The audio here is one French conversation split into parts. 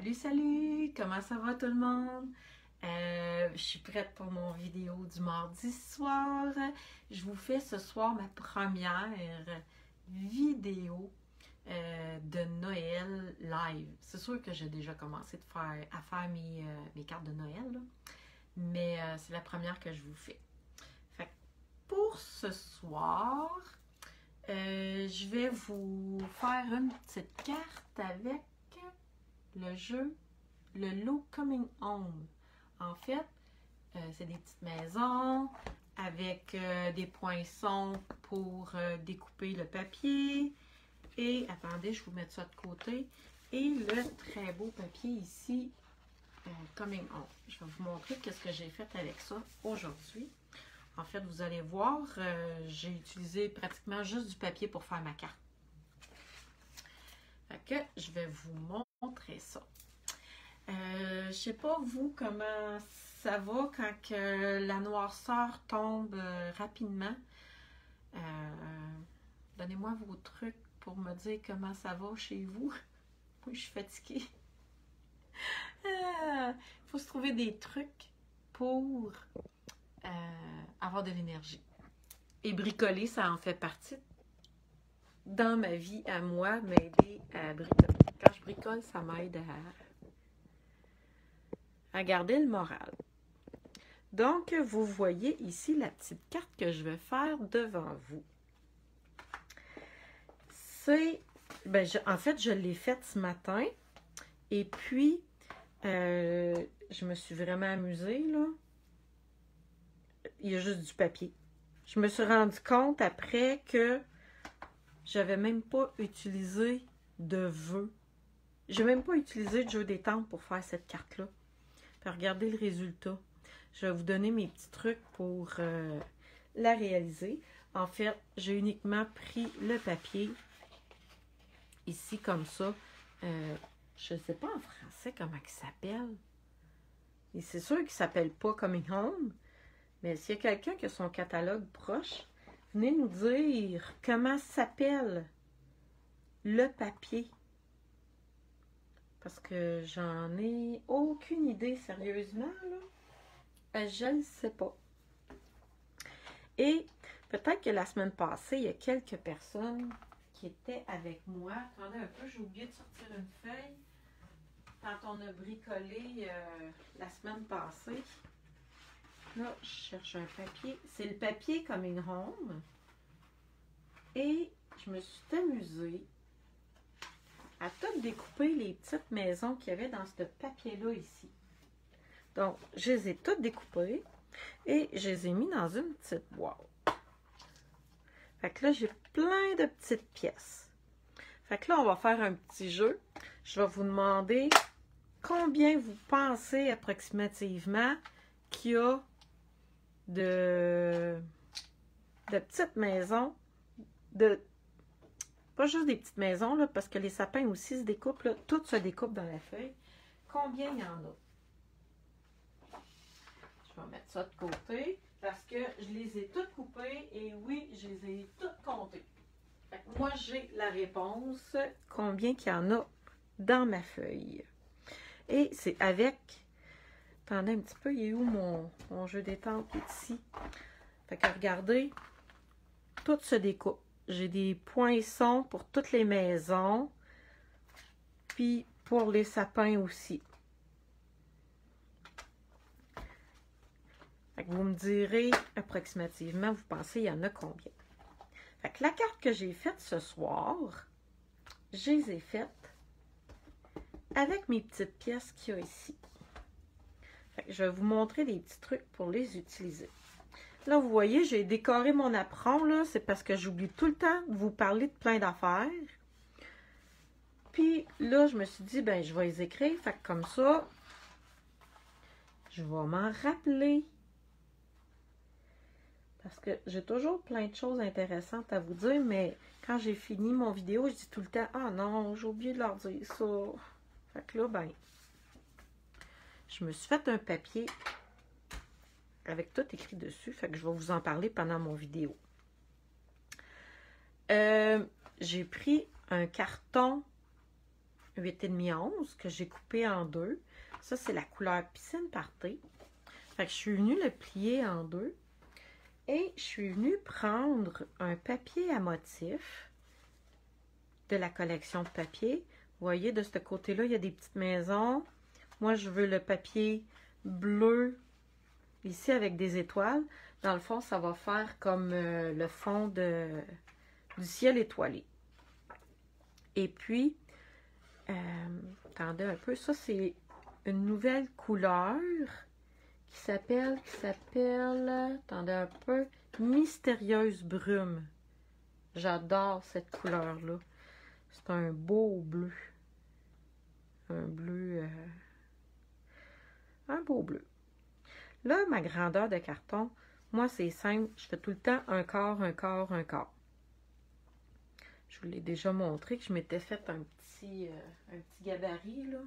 Salut, salut! Comment ça va tout le monde? Je suis prête pour mon vidéo du mardi soir. Je vous fais ce soir ma première vidéo de Noël live. C'est sûr que j'ai déjà commencé à faire mes cartes de Noël, là. Mais c'est la première que je vous fais. Fait que pour ce soir, je vais vous faire une petite carte avec le jeu Le Lot Coming Home. En fait, c'est des petites maisons avec des poinçons pour découper le papier. Et attendez, je vais vous mettre ça de côté. Et le très beau papier ici, Coming Home. Je vais vous montrer qu'est-ce que j'ai fait avec ça aujourd'hui. En fait, vous allez voir, j'ai utilisé pratiquement juste du papier pour faire ma carte. Fait que je vais vous montrer ça. Je sais pas vous comment ça va quand que la noirceur tombe rapidement. Donnez-moi vos trucs pour me dire comment ça va chez vous. Moi, je suis fatiguée. Il faut se trouver des trucs pour avoir de l'énergie. Et bricoler, ça en fait partie dans ma vie à moi, m'aider à bricoler. Quand je bricole, ça m'aide à garder le moral. Donc, vous voyez ici la petite carte que je vais faire devant vous. C'est, en fait, je l'ai faite ce matin. Et puis, je me suis vraiment amusée, là. Il y a juste du papier. Je me suis rendu compte après que j'avais même pas utilisé de vœux. J'ai même pas utilisé de jeu des temples pour faire cette carte-là. Puis regardez le résultat. Je vais vous donner mes petits trucs pour la réaliser. En fait, j'ai uniquement pris le papier ici comme ça. Je ne sais pas en français comment il s'appelle. Et c'est sûr qu'il ne s'appelle pas Coming Home. Mais s'il y a quelqu'un qui a son catalogue proche, venez nous dire comment s'appelle le papier. Parce que j'en ai aucune idée, sérieusement, là. Je ne sais pas. Et peut-être que la semaine passée, il y a quelques personnes qui étaient avec moi. Attendez un peu, j'ai oublié de sortir une feuille. Quand on a bricolé la semaine passée. Là, je cherche un papier. C'est le papier Coming Home. Et je me suis amusée à tout découper les petites maisons qu'il y avait dans ce papier-là ici. Donc, je les ai toutes découpées et je les ai mis dans une petite boîte. Fait que là, j'ai plein de petites pièces. Fait que là, on va faire un petit jeu. Je vais vous demander combien vous pensez approximativement qu'il y a de petites maisons, pas juste des petites maisons, là, parce que les sapins aussi se découpent, là, tout se découpe dans la feuille. Combien il y en a? Je vais mettre ça de côté, parce que je les ai toutes coupées, et oui, je les ai toutes comptées. Fait que moi, j'ai la réponse, combien qu'il y en a dans ma feuille. Et c'est avec... Attendez un petit peu, il est où mon jeu des temples ici? Fait que regardez, tout se découpe. J'ai des poinçons pour toutes les maisons, puis pour les sapins aussi. Fait que vous me direz approximativement, vous pensez, il y en a combien? Fait que la carte que j'ai faite ce soir, je les ai faites avec mes petites pièces qu'il y a ici. Je vais vous montrer des petits trucs pour les utiliser. Là, vous voyez, j'ai décoré mon apron, là. C'est parce que j'oublie tout le temps de vous parler de plein d'affaires. Puis là, je me suis dit, ben, je vais les écrire. Fait que comme ça, je vais m'en rappeler. Parce que j'ai toujours plein de choses intéressantes à vous dire, mais quand j'ai fini mon vidéo, je dis tout le temps, ah non, j'ai oublié de leur dire ça. Fait que là, ben... Je me suis fait un papier avec tout écrit dessus, fait que je vais vous en parler pendant mon vidéo. J'ai pris un carton, 8,5 à 11 que j'ai coupé en deux. Ça, c'est la couleur piscine party. Fait que je suis venue le plier en deux. Et je suis venue prendre un papier à motif de la collection de papier. Vous voyez, de ce côté-là, il y a des petites maisons. Moi, je veux le papier bleu ici avec des étoiles. Dans le fond, ça va faire comme le fond du ciel étoilé. Et puis, attendez un peu, ça c'est une nouvelle couleur qui s'appelle, attendez un peu, Mystérieuse Brume. J'adore cette couleur-là. C'est un beau bleu. Un bleu, un beau bleu. Là, ma grandeur de carton, moi c'est simple, je fais tout le temps un quart, un quart, un quart. Je vous l'ai déjà montré que je m'étais fait un petit gabarit, là.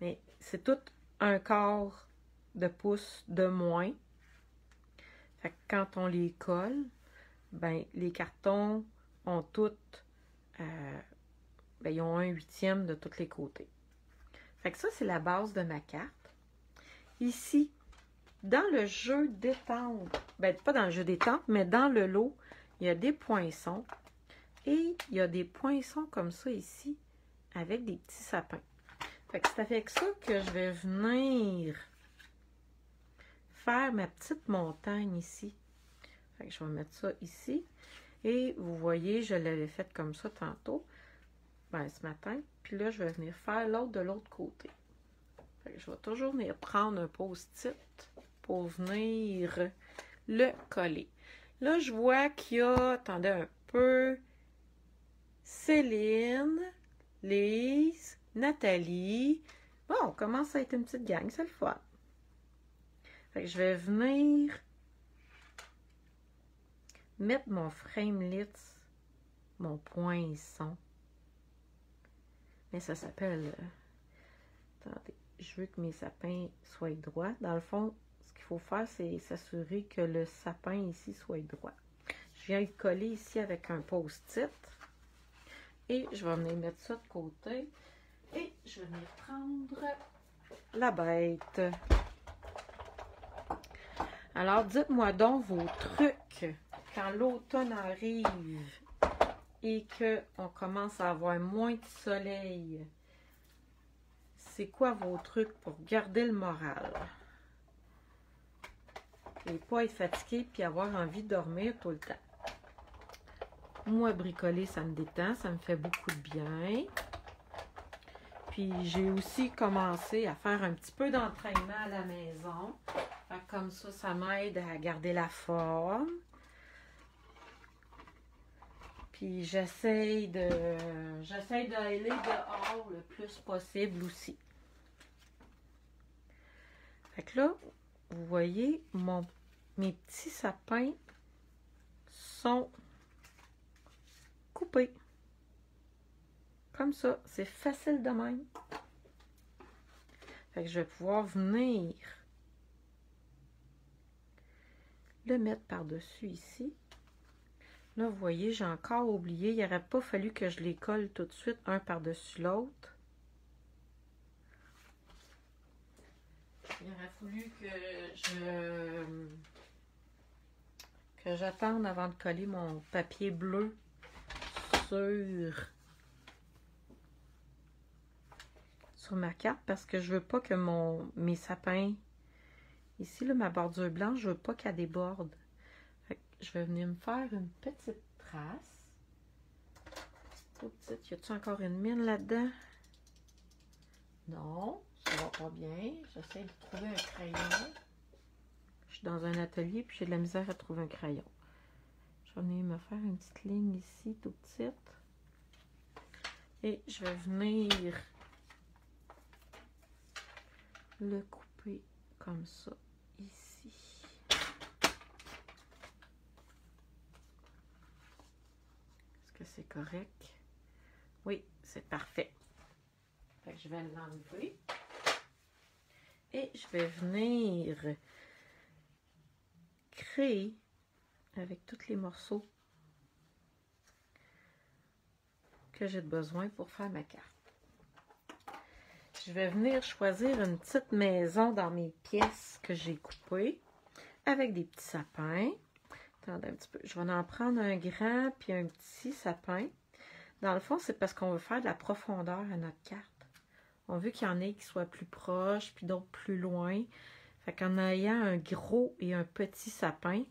Mais c'est tout un quart de pouce de moins. Fait que quand on les colle, ben les cartons ont toutes, ben, ils ont un 8e de tous les côtés. Fait que ça, c'est la base de ma carte. Ici, dans le jeu d'étampe, ben pas dans le jeu d'étampe, mais dans le lot, il y a des poinçons. Et il y a des poinçons comme ça ici, avec des petits sapins. Fait que c'est avec ça que je vais venir faire ma petite montagne ici. Fait que je vais mettre ça ici. Et vous voyez, je l'avais fait comme ça tantôt, ben, ce matin. Puis là, je vais venir faire l'autre de l'autre côté. Fait que je vais toujours venir prendre un post-it pour venir le coller. Là, je vois qu'il y a, attendez un peu, Céline, Lise, Nathalie. Bon, on commence à être une petite gang, c'est le fun. Fait que je vais venir mettre mon framelit, mon poinçon. Mais ça s'appelle... attendez, je veux que mes sapins soient droits. Dans le fond, ce qu'il faut faire, c'est s'assurer que le sapin ici soit droit. Je viens le coller ici avec un post-it. Et je vais venir mettre ça de côté. Et je vais venir prendre la bête. Alors, dites-moi donc vos trucs quand l'automne arrive et qu'on commence à avoir moins de soleil. C'est quoi vos trucs pour garder le moral? Et pas être fatigué puis avoir envie de dormir tout le temps. Moi, bricoler, ça me détend, ça me fait beaucoup de bien. Puis, j'ai aussi commencé à faire un petit peu d'entraînement à la maison. Fait que comme ça m'aide à garder la forme. Puis, j'essaye d'aller dehors le plus possible aussi. Fait que là, vous voyez, mes petits sapins sont coupés. Comme ça, c'est facile de même. Fait que je vais pouvoir venir le mettre par-dessus ici. Là, vous voyez, j'ai encore oublié. Il n'aurait pas fallu que je les colle tout de suite, un par-dessus l'autre. Il aurait fallu que j'attende avant de coller mon papier bleu sur ma carte parce que je veux pas que mes sapins ici, là, ma bordure blanche, je veux pas qu'elle déborde. Fait que je vais venir me faire une petite trace. Trop petite. Y a-t-il encore une mine là-dedans? Non, ça va pas bien. J'essaie de trouver un crayon. Je suis dans un atelier puis j'ai de la misère à trouver un crayon. Je vais venir me faire une petite ligne ici, tout petite. Et je vais venir le couper comme ça, ici. Est-ce que c'est correct? Oui, c'est parfait. Fait que je vais l'enlever. Et je vais venir créer avec tous les morceaux que j'ai besoin pour faire ma carte. je vais venir choisir une petite maison dans mes pièces que j'ai coupées avec des petits sapins. Attendez un petit peu. Je vais en prendre un grand puis un petit sapin. Dans le fond, c'est parce qu'on veut faire de la profondeur à notre carte. On veut qu'il y en ait qui soient plus proches puis d'autres plus loin. Fait qu'en ayant un gros et un petit sapin,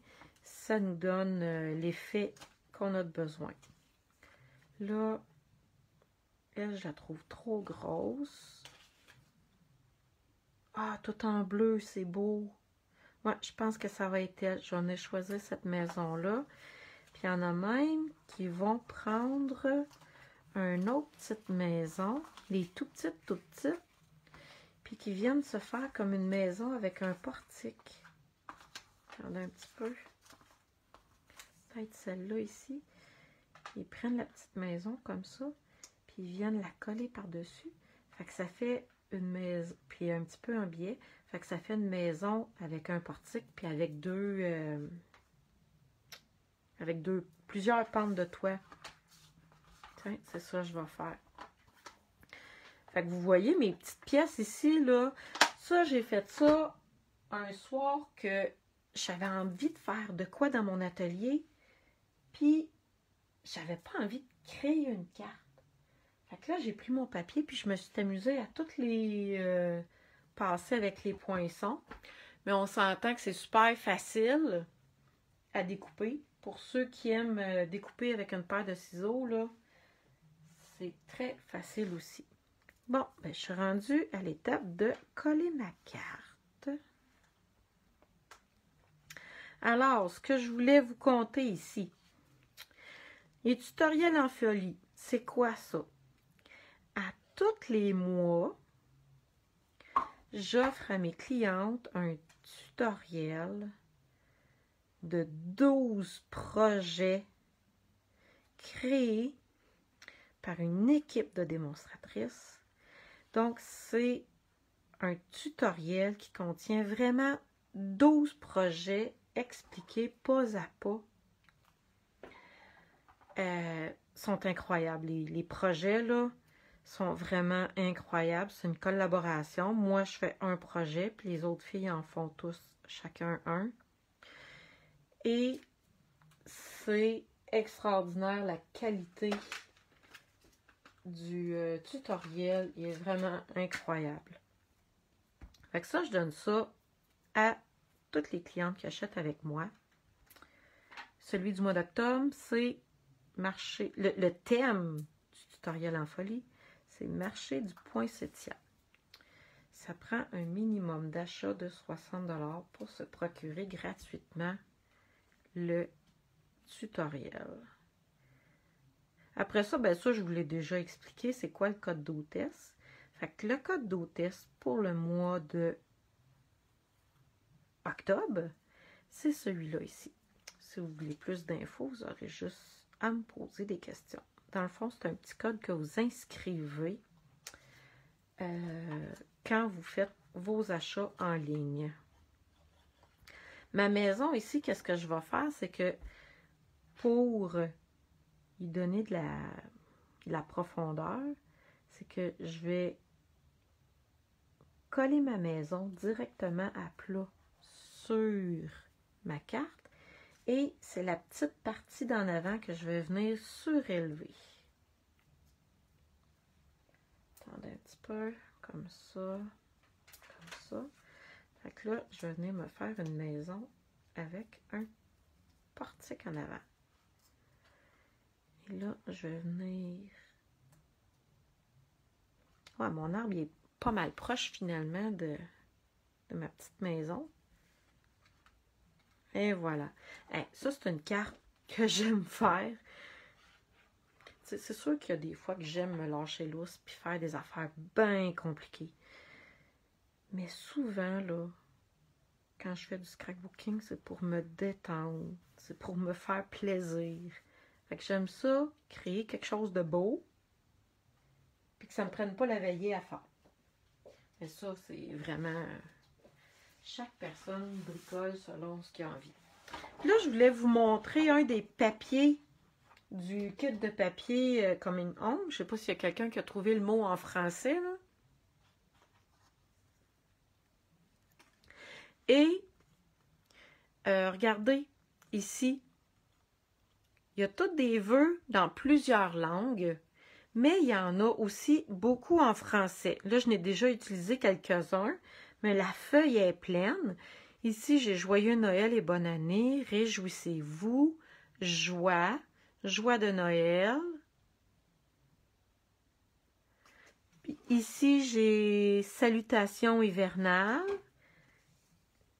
ça nous donne l'effet qu'on a besoin. Là, elle, je la trouve trop grosse. Ah, tout en bleu, c'est beau. Ouais, je pense que ça va être elle. J'en ai choisi cette maison-là. Puis il y en a même qui vont prendre une autre petite maison, les tout petites, puis qui viennent se faire comme une maison avec un portique. Regardez un petit peu. Peut-être celle-là ici. Ils prennent la petite maison comme ça, puis ils viennent la coller par-dessus. Fait que ça fait une maison, puis un petit peu un biais. Fait que ça fait une maison avec un portique, puis avec plusieurs pentes de toit. Tiens, c'est ça que je vais faire. Fait que vous voyez mes petites pièces ici, là. Ça, j'ai fait ça un soir que j'avais envie de faire de quoi dans mon atelier. Puis, j'avais pas envie de créer une carte. Fait que là, j'ai pris mon papier, puis je me suis amusée à toutes les passer avec les poinçons. Mais on s'entend que c'est super facile à découper. Pour ceux qui aiment découper avec une paire de ciseaux, là, c'est très facile aussi. Bon, ben, je suis rendue à l'étape de coller ma carte. Alors, ce que je voulais vous conter ici, les tutoriels en folie, c'est quoi ça? À tous les mois, j'offre à mes clientes un tutoriel de 12 projets créés par une équipe de démonstratrices. Donc, c'est un tutoriel qui contient vraiment 12 projets expliqués pas à pas. Sont incroyables. Les projets, là, sont vraiment incroyables. C'est une collaboration. Moi, je fais un projet, puis les autres filles en font tous, chacun un. Et c'est extraordinaire, la qualité du tutoriel. Il est vraiment incroyable. Fait que ça, je donne ça à toutes les clientes qui achètent avec moi. Celui du mois d'octobre, c'est marché. Le thème du tutoriel en folie, c'est marché du poinsettia. Ça prend un minimum d'achat de 60 $ pour se procurer gratuitement le tutoriel. Après ça, ben ça, je vous l'ai déjà expliqué, c'est quoi le code d'hôtesse. Fait que le code d'hôtesse pour le mois de octobre, c'est celui-là ici. Si vous voulez plus d'infos, vous aurez juste à me poser des questions. Dans le fond, c'est un petit code que vous inscrivez quand vous faites vos achats en ligne. Ma maison ici, qu'est-ce que je vais faire? C'est que pour y donner de la profondeur, c'est que je vais coller ma maison directement à plat sur ma carte. Et c'est la petite partie d'en avant que je vais venir surélever. Attendez un petit peu, comme ça, comme ça. Fait que là, je vais venir me faire une maison avec un portique en avant. Et là, je vais venir... Ouais, mon arbre, il est pas mal proche finalement de ma petite maison. Et voilà. Hey, ça, c'est une carte que j'aime faire. C'est sûr qu'il y a des fois que j'aime me lâcher lousse puis faire des affaires bien compliquées. Mais souvent, là, quand je fais du scrapbooking, c'est pour me détendre. C'est pour me faire plaisir. Fait que j'aime ça, créer quelque chose de beau, puis que ça ne me prenne pas la veillée à faire. Et ça, c'est vraiment... Chaque personne bricole selon ce qu'il a envie. Là, je voulais vous montrer un des papiers du kit de papier Coming Home. Je ne sais pas s'il y a quelqu'un qui a trouvé le mot en français, là. Et regardez, ici, il y a tous des vœux dans plusieurs langues, mais il y en a aussi beaucoup en français. Là, je n'ai déjà utilisé quelques-uns, mais la feuille est pleine. Ici, j'ai Joyeux Noël et bonne année, réjouissez-vous, joie, joie de Noël. Puis ici, j'ai Salutations hivernales.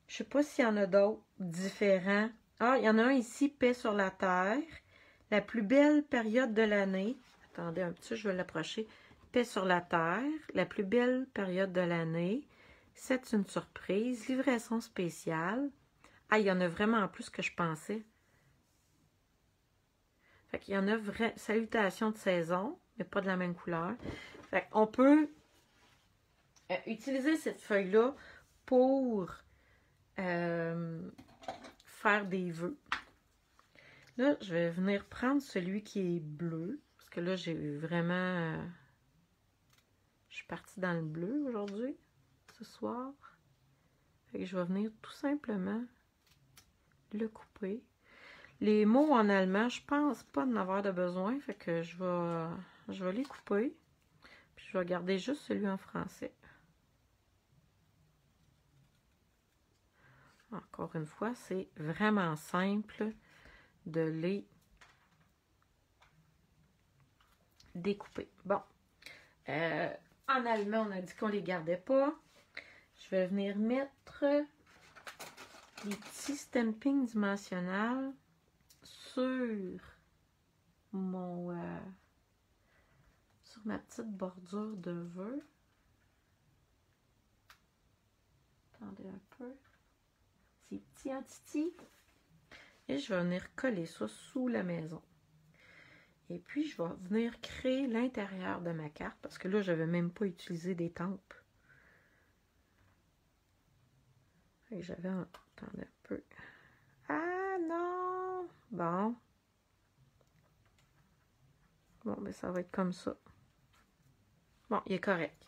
Je ne sais pas s'il y en a d'autres différents. Ah, il y en a un ici, Paix sur la terre. La plus belle période de l'année. Attendez un petit peu, je vais l'approcher. Paix sur la terre. La plus belle période de l'année. C'est une surprise. Livraison spéciale. Ah, il y en a vraiment plus que je pensais. Fait qu'il y en a Salutations de saison, mais pas de la même couleur. Fait qu'on peut utiliser cette feuille-là pour faire des vœux. Là, je vais venir prendre celui qui est bleu, parce que là, j'ai vraiment... je suis partie dans le bleu aujourd'hui, ce soir. Fait que je vais venir tout simplement le couper. Les mots en allemand, je pense pas en avoir de besoin, fait que je vais les couper. Puis je vais garder juste celui en français. Encore une fois, c'est vraiment simple de les découper. Bon. En allemand, on a dit qu'on les gardait pas. Je vais venir mettre les petits stampings dimensionnels sur ma petite bordure de vœux. Attendez un peu. C'est petit en titi. Et je vais venir coller ça sous la maison. Et puis, je vais venir créer l'intérieur de ma carte, parce que là, je n'avais même pas utilisé d'étampe. Et j'avais... Attendez un peu. Ah non! Bon. Bon, ben ça va être comme ça. Bon, il est correct.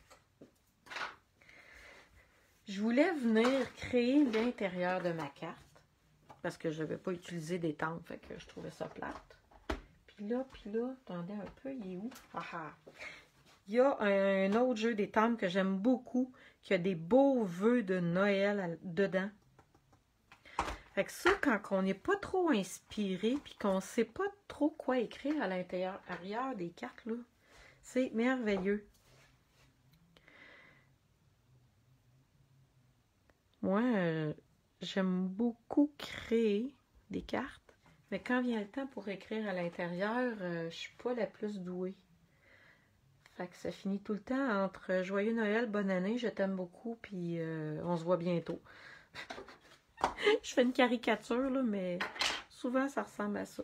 Je voulais venir créer l'intérieur de ma carte, parce que je n'avais pas utilisé d'étampe, fait que je trouvais ça plate. Puis là, attendez un peu, il est où? Ah ah! Il y a un autre jeu d'étampe que j'aime beaucoup, qui a des beaux vœux de Noël dedans. Fait que ça, quand on n'est pas trop inspiré, puis qu'on ne sait pas trop quoi écrire à l'intérieur des cartes, là, c'est merveilleux. Moi, j'aime beaucoup créer des cartes, mais quand vient le temps pour écrire à l'intérieur, je suis pas la plus douée. Fait que ça finit tout le temps entre Joyeux Noël, bonne année, je t'aime beaucoup, puis on se voit bientôt. Je fais une caricature, là, mais souvent ça ressemble à ça.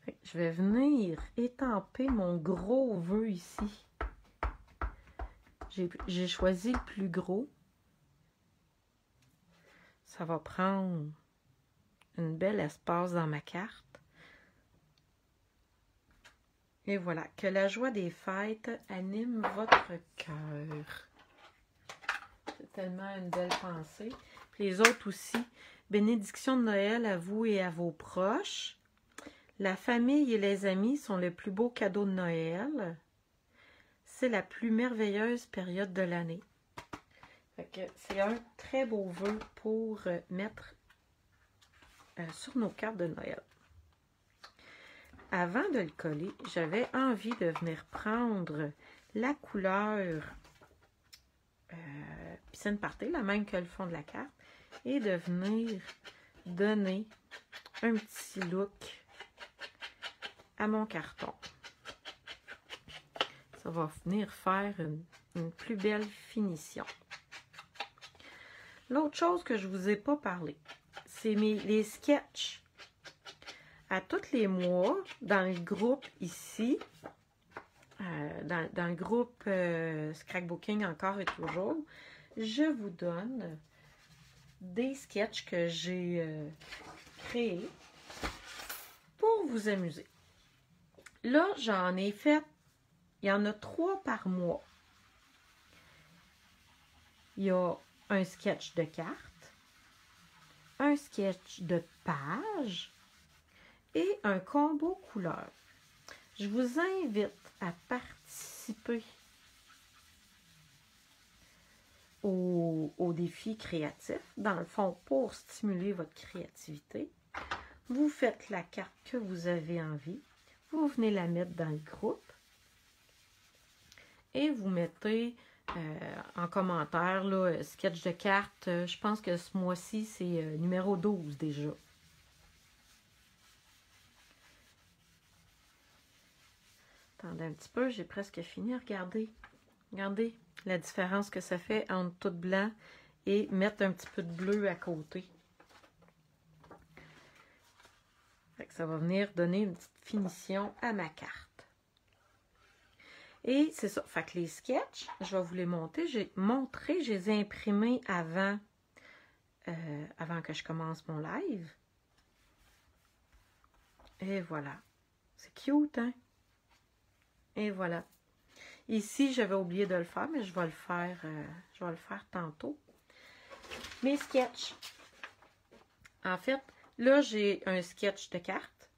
Fait que je vais venir étamper mon gros vœu ici. J'ai choisi le plus gros. Ça va prendre une belle espace dans ma carte. Et voilà, que la joie des fêtes anime votre cœur. C'est tellement une belle pensée. Puis les autres aussi. Bénédiction de Noël à vous et à vos proches. La famille et les amis sont le plus beau cadeau de Noël. C'est la plus merveilleuse période de l'année. C'est un très beau vœu pour mettre sur nos cartes de Noël. Avant de le coller, j'avais envie de venir prendre la couleur piscine party, la même que le fond de la carte, et de venir donner un petit look à mon carton. Ça va venir faire une plus belle finition. L'autre chose que je ne vous ai pas parlé, c'est les sketchs. À tous les mois, dans le groupe ici, dans le groupe Scrapbooking encore et toujours, je vous donne des sketchs que j'ai créés pour vous amuser. Là, j'en ai fait, il y en a 3 par mois. il y a un sketch de carte, un sketch de page et un combo couleur. Je vous invite à participer au défi créatif, dans le fond, pour stimuler votre créativité. Vous faites la carte que vous avez envie, vous venez la mettre dans le groupe et vous mettez en commentaire, là, sketch de carte, je pense que ce mois-ci, c'est numéro 12 déjà. Attendez un petit peu, j'ai presque fini. Regardez, regardez la différence que ça fait entre tout blanc et mettre un petit peu de bleu à côté. Fait que ça va venir donner une petite finition à ma carte. Et c'est ça. Fait que les sketchs, je vais vous les monter. Je les ai imprimés avant que je commence mon live. Et voilà. C'est cute, hein? Et voilà. Ici, j'avais oublié de le faire, mais je vais le faire tantôt. Mes sketchs. En fait, là, j'ai un sketch de carte.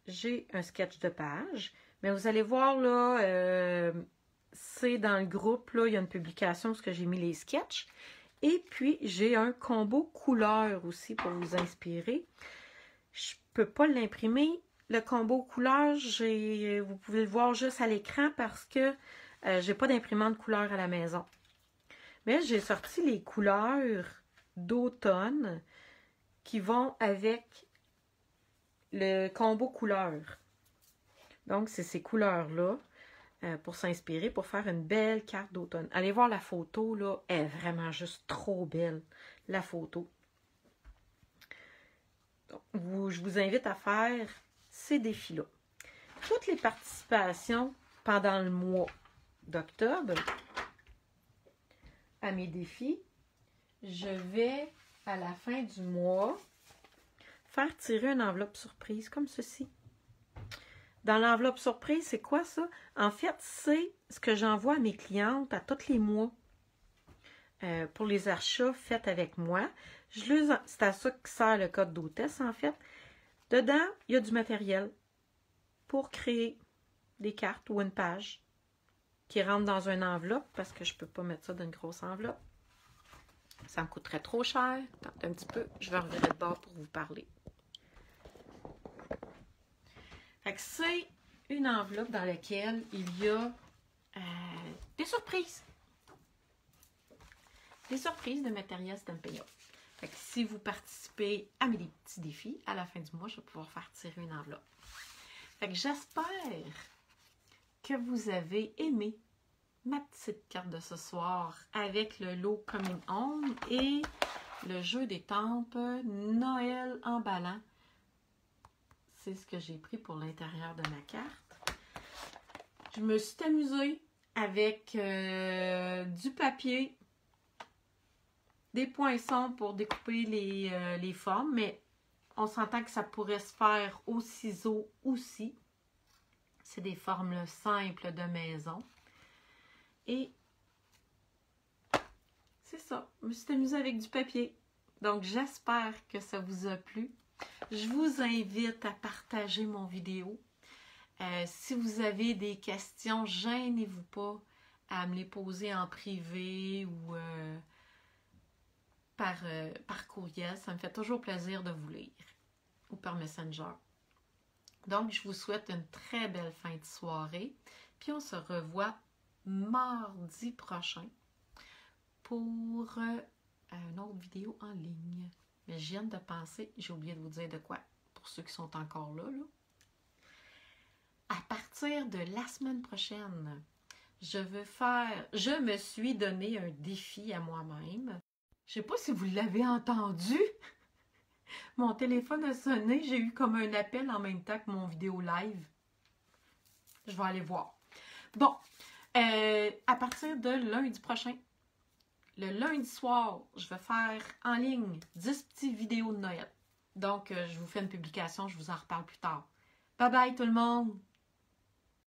J'ai un sketch de page. Mais vous allez voir, là, c'est dans le groupe, là, il y a une publication où j'ai mis les sketchs. Et puis, j'ai un combo couleur aussi pour vous inspirer. Je ne peux pas l'imprimer. Le combo couleur, vous pouvez le voir juste à l'écran parce que j'ai pas d'imprimante couleur à la maison. Mais j'ai sorti les couleurs d'automne qui vont avec le combo couleur. Donc, c'est ces couleurs-là pour s'inspirer, pour faire une belle carte d'automne. Allez voir la photo, là, elle est vraiment juste trop belle, la photo. Donc, je vous invite à faire ces défis-là. Toutes les participations pendant le mois d'octobre à mes défis, je vais, à la fin du mois, faire tirer une enveloppe surprise comme ceci. Dans l'enveloppe surprise, c'est quoi ça? En fait, c'est ce que j'envoie à mes clientes à tous les mois pour les achats faits avec moi. C'est à ça que sert le code d'hôtesse, en fait. Dedans, il y a du matériel pour créer des cartes ou une page qui rentre dans une enveloppe parce que je ne peux pas mettre ça dans une grosse enveloppe. Ça me coûterait trop cher. Attendez un petit peu, je vais revirer de bord pour vous parler. Fait que c'est une enveloppe dans laquelle il y a des surprises. Des surprises de matériel Stampin' Up. Fait que si vous participez à mes petits défis, à la fin du mois, je vais pouvoir faire tirer une enveloppe. Fait que j'espère que vous avez aimé ma petite carte de ce soir avec le lot Coming Home et le jeu d'étampes Noël emballant. C'est ce que j'ai pris pour l'intérieur de ma carte. Je me suis amusée avec du papier, des poinçons pour découper les formes, mais on s'entend que ça pourrait se faire au ciseau aussi. C'est des formes simples de maison. Et c'est ça. Je me suis amusée avec du papier. Donc, j'espère que ça vous a plu. Je vous invite à partager mon vidéo. Si vous avez des questions, gênez-vous pas à me les poser en privé ou par courriel. Ça me fait toujours plaisir de vous lire ou par Messenger. Donc, je vous souhaite une très belle fin de soirée. Puis, on se revoit mardi prochain pour une autre vidéo en ligne. Mais je viens de penser, j'ai oublié de vous dire de quoi, pour ceux qui sont encore là. À partir de la semaine prochaine, je me suis donné un défi à moi-même. Je ne sais pas si vous l'avez entendu. Mon téléphone a sonné, j'ai eu comme un appel en même temps que mon vidéo live. Je vais aller voir. Bon, à partir de lundi prochain, le lundi soir, je vais faire en ligne 10 petites vidéos de Noël. Donc, je vous fais une publication, je vous en reparle plus tard. Bye bye tout le monde!